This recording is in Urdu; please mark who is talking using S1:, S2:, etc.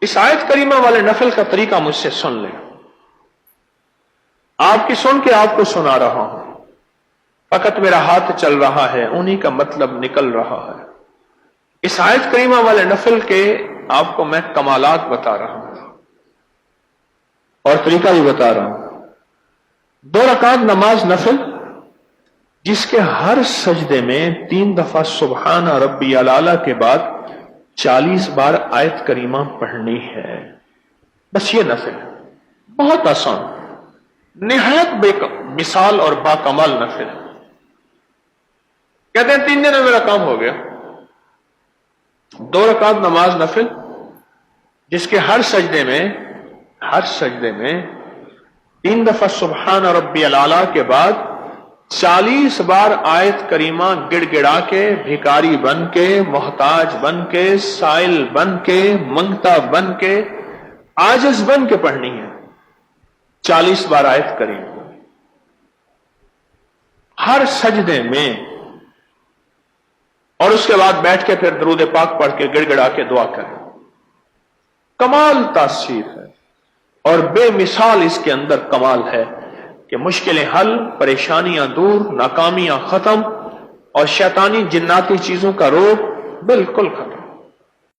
S1: اس آیت کریمہ والے نفل کا طریقہ مجھ سے سن لیں، آپ کی سن کے آپ کو سنا رہا ہوں، فقط میرا ہاتھ چل رہا ہے، انہی کا مطلب نکل رہا ہے۔ اس آیت کریمہ والے نفل کے آپ کو میں کمالات بتا رہا ہوں اور طریقہ بھی بتا رہا ہوں۔ 2 رکعت نماز نفل جس کے ہر سجدے میں 3 دفعہ سبحان ربی الاعلی کے بعد 40 بار آیت کریمہ پڑھنی ہے، بس یہ نفل ہے، بہت آسان، نہایت بے مثال اور باکمال نفل ہے۔ کہتے ہیں 3 دن میں میرا کام ہو گیا۔ 2 رکعت نماز نفل جس کے ہر سجدے میں 3 دفعہ سبحان ربی الاعلی کے بعد 40 بار آیت کریمہ گڑ گڑا کے، بھکاری بن کے، محتاج بن کے، سائل بن کے، منگتا بن کے، عاجز بن کے پڑھنی ہے۔ 40 بار آیت کریمہ ہر سجدے میں، اور اس کے بعد بیٹھ کے پھر درود پاک پڑھ کے گڑ گڑا کے دعا کریں۔ کمال تاثیر ہے اور بے مثال اس کے اندر کمال ہے کہ مشکلیں حل، پریشانیاں دور، ناکامیاں ختم اور شیطانی جناتی چیزوں کا روگ بالکل ختم۔